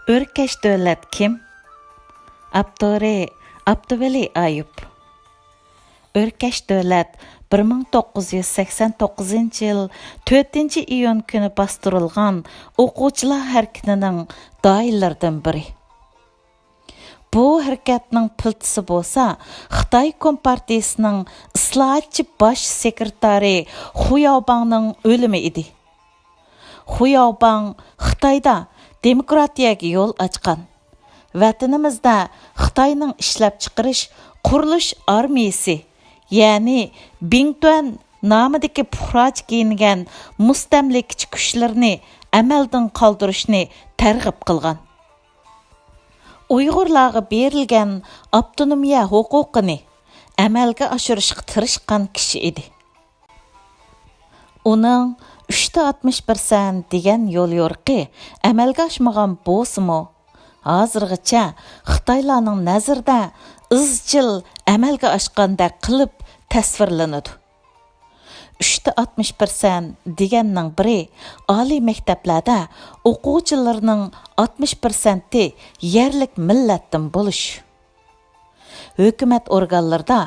Örkeş dövlət kim? Abduri Abduveli Ayub. Örkeş dövlət 1989 yıl 4 iyun günü bastırılған o'quvchilar harakatining doirlaridan biri. Bu harakatning piltisi bo'lsa, Xitoy Kompartiyasining islohotchi bosh sekretari Hu Yaobangning o'limi edi. Hu Yaobang Xitoyda demokratiyaga yo'l ochgan. Vatanimizda Xitoyning ishlab chiqarish qurilish armiyasi, ya'ni Bingtuan nomidagi puhraj kiyingan mustamlikachi kuchlarni amaldan qoldirishni targ'ib qilgan. Uyg'urlarga berilgan avtonomiya huquqini amalga oshirishga tirishgan kishi edi. Uning 60% degan yo'l yo'riqi amalga oshmagan bo'lsa-mu, hozirgacha Xitoylarning nazarida izchil amalga oshgandek qilib tasvirlanadi. 60% deganning biri oliy maktablarda o'quvchilarning 60% yerlik millatdan bo'lish. Hukumat organlarida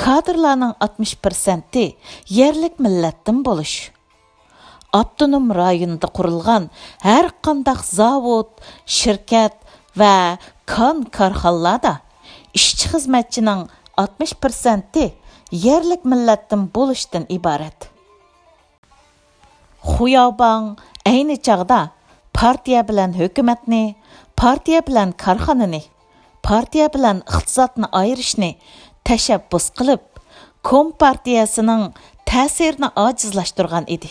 kadrlarning 60% yerlik millatdan bo'lish. Avtonom rayonda qurilgan har qanday zavod, shirkat va korxonalarda ishchi xizmatchining 60% yerlik millatdan bo'lishdan iborat. Hu Yaobang ayni chog'da partiya bilan hukumatni, partiya bilan korxonani, partiya bilan iqtisodni ayirishni tashabbus qilib, Kompartiyasining ta'sirini ojizlashtirgan edi.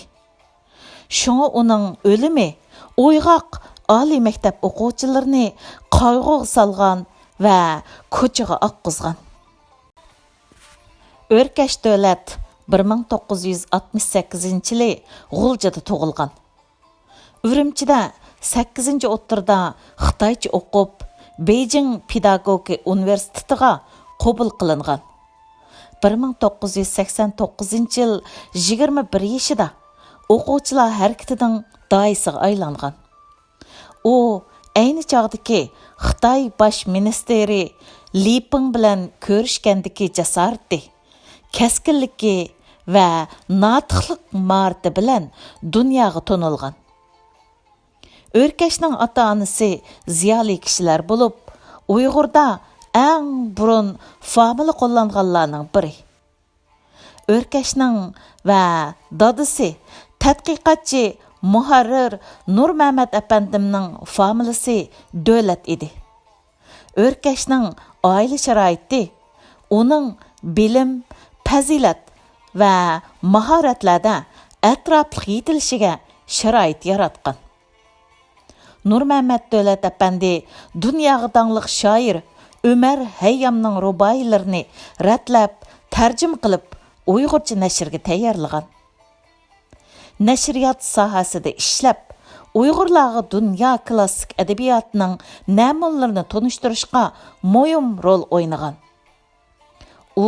Shunga uning o'limi uyg'oq oliy maktab o'quvchilarini qayg'uga solgan va ko'chaga oqqizgan. Örkeş dövlət 1968-yili G'uljada tug'ilgan. Urumchida 8-o'ttirda Xitoycha o'qib, Beijing Pedagogika universitetiga qabul qilingan. 1989-yil 21 yoshida o'quvchilar harakatining doisiga aylangan. U ayni chog'dagi Xitoy bosh ministri Li Peng bilan ko'rishgandagi jasorati, keskinligi va notiqlik marti bilan dunyoga to'nilgan. Örkeşning ota-onasi ziyoli kishilar bo'lib, Uyg'urda eng burun famili qo'llanganlarning biri. Örkeşning va dadisi tadqiqotchi muharrir Nur Muhammad apandimning familasi davlat edi. Örkeşning oila sharoiti uning bilim, fazilat va mahoratlarda atrofli yetilishiga sharoit yaratgan. Nur Muhammad Davlat apandi dunyoga tangliq shoir Ömer Hayyamning ruboiylarini ratlab, tarjim qilib, Uyg'urcha nashrga tayyorlagan. Nashriyat sohasida ishlab, Uyg'urlarga dunyo klassik adabiyotining namunlarini tanishtirishga muhim rol o'ynagan. U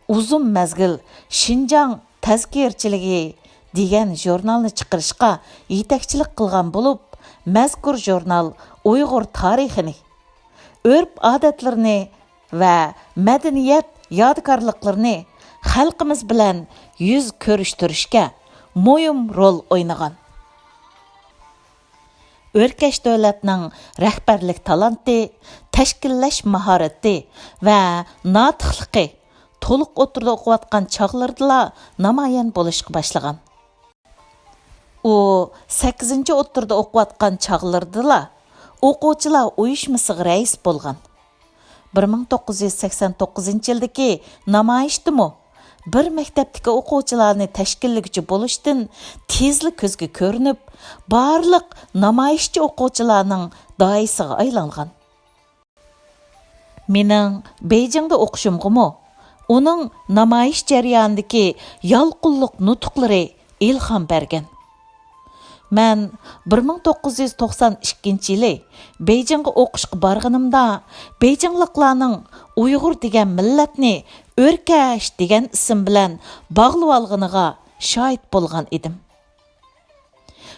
uzun mezgil Şinjan tazkirchiligi degan jurnalni chiqarishga yetakchilik qilgan bo'lib, mazkur jurnal Uyg'ur tarixini, urf-odatlarini va madaniyat yodgorliklarini xalqimiz bilan yuz ko'rishtirishga muhim rol o'ynagan. Örkeş davlatning rahbarlik talanti, tashkillash mahorati va notiqligi to'liq o'tirda o'qiyotgan chog'larda namoyon bo'lishga boshlagan. U 8-o'ttirda o'qiyotgan chog'larda o'quvchilar uyushmasiga rais bo'lgan. 1989-yildagi namoyishdimi bir maktabdagi o'quvchilarni tashkillovchi bo'lishdan tezlik ko'zga ko'rinib, barliq namoyishchi o'quvchilarning doisiga aylangan. Mening Beijingda o'qishimg'imi uning namoyish jarayonidagi yolqinliq nutqlari ilhom bergan. Men 1992-yili Beijingga o'qishga borganimda Beijingliklarning Uyg'ur degan millatni Örkeş degan ism bilan bog'lab olganiga shohid bo'lgan edim.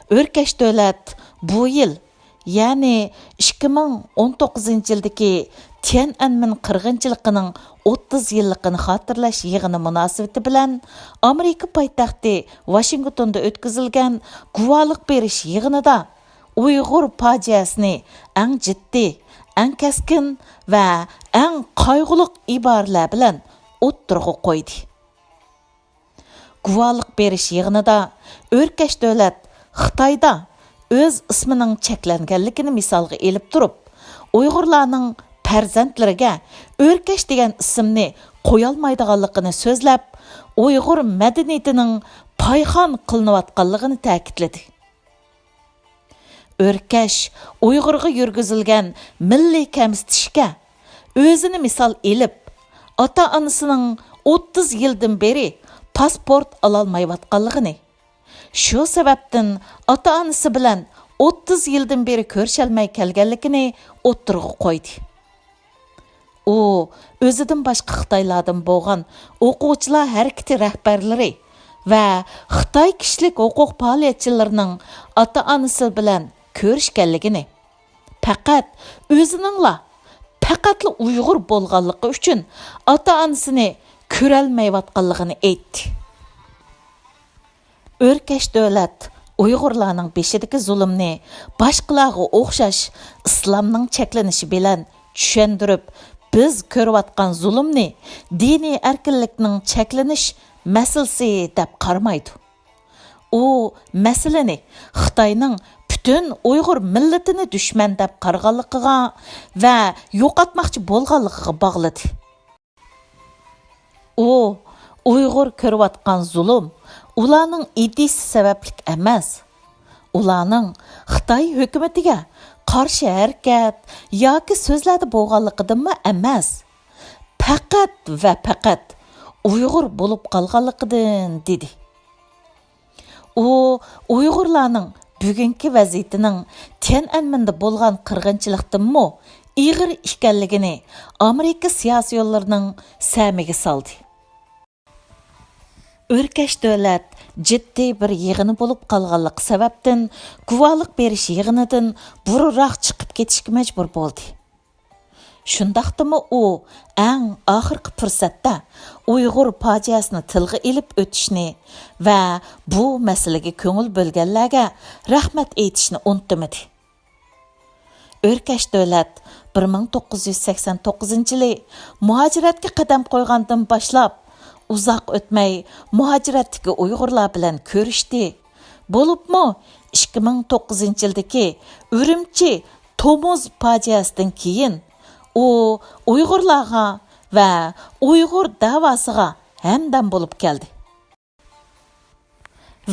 Örkeş davlat bu yil ya'ni 2019 yildagi Tiananmen qirg'inchiligining 30 yilligini xotirlash yig'ini munosabati bilan Amerika poytaxti Washingtonda o'tkazilgan guvohlik berish yig'inida Uyg'ur fojiasini eng jiddiy, eng kaskin va eng qayg'uli iboralar bilan o'ttirg'i qo'ydi. Guvohlik berish yig'inida O'rkash davlat Xitoyda o'z ismining cheklanganligini misolga elib turib, Uyg'urlarning farzandlariga O'rkash degan ismni qo'yolmaydiganligini so'zlab, Uyg'ur madaniyatining payxon qilinayotganligini ta'kidladi. O'rkash Uyg'urga yurgizilgan milliy kamsitishga o'zini misol elib, ota-onasining 30 yildan beri pasport ololmayotganligini, shu sababdan ota-onasi bilan 30 yildan beri ko'risholmay kelganligini o'ttirg'i qo'ydi. U o'zidan boshqa Xitoylardan bo'lgan o'quvchilar harakati rahbarlari va Xitoy kishilik huquq faoliyatchilarining ota-onasi bilan ko'rishganligini, faqat o'ziningla faqatli Uyg'ur bo'lganligi uchun ota-onasini ko'rolmayotganligini aytdi. O'rkash davlat Uyg'urlarning beshidagi zulmni boshqalarga o'xshash islomning cheklanishi bilan tushuntirib, biz ko'rayotgan zulmni diniy erkinlikning cheklanish masalasi deb qaramaydi. U masalani Xitoyning butun Uyg'ur millatini dushman deb qaraganligiga va yo'qotmoqchi bo'lganligiga bog'ladi. U Uyg'ur ko'rayotgan zulm ularning idisi sabablik emas. Ularning Xitoy hukumatiga qarshi harakat yoki so'zlarda bo'lganligidanmi emas. Faqat va faqat Uyg'ur bo'lib qolganligidan dedi. U Uyg'urlarning bugungi vaziyatining Tiananmenda bo'lgan qirg'inchilikdanmi ig'ir ekanligini Amerika siyosiy yo'llarining samiga soldi. O'rkash davlat jiddiy bir yig'ini bo'lib qolganlik sababdan guvohlik berish yig'inidan burunroq chiqib ketishga majbur bo'ldi. Shundaqdimi u eng oxirgi fursatda Uyg'ur fojiasini tilga ilib o'tishni va bu masalaga ko'ngil bo'lganlarga rahmat aytishni unutmadi. O'rkash davlat 1989-yili muhojiratga qadam qo'ygandan boshlab uzoq o'tmay muhojiratdagi Uyg'urlar bilan ko'rishdi. Bo'libmi 2009-yildagi Urumchi Tomuz fojiasidan keyin u Uyg'urlarga va Uyg'ur davosiga hamdam bo'lib keldi.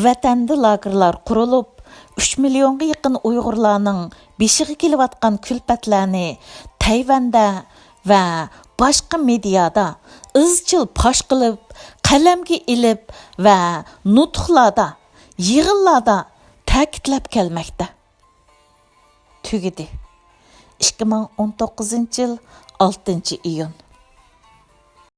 Vatanda lagerlar qurilib, 3 millionga yaqin Uyg'urlarning beshiga kelayotgan kulfatlarni Tayvanda va boshqa mediada izchil fosh qilib, qalamga ilib va nutqlarda, yig'inlarda ta'kidlab kelmoqda. Tugidi. 2019 yil 6 iyun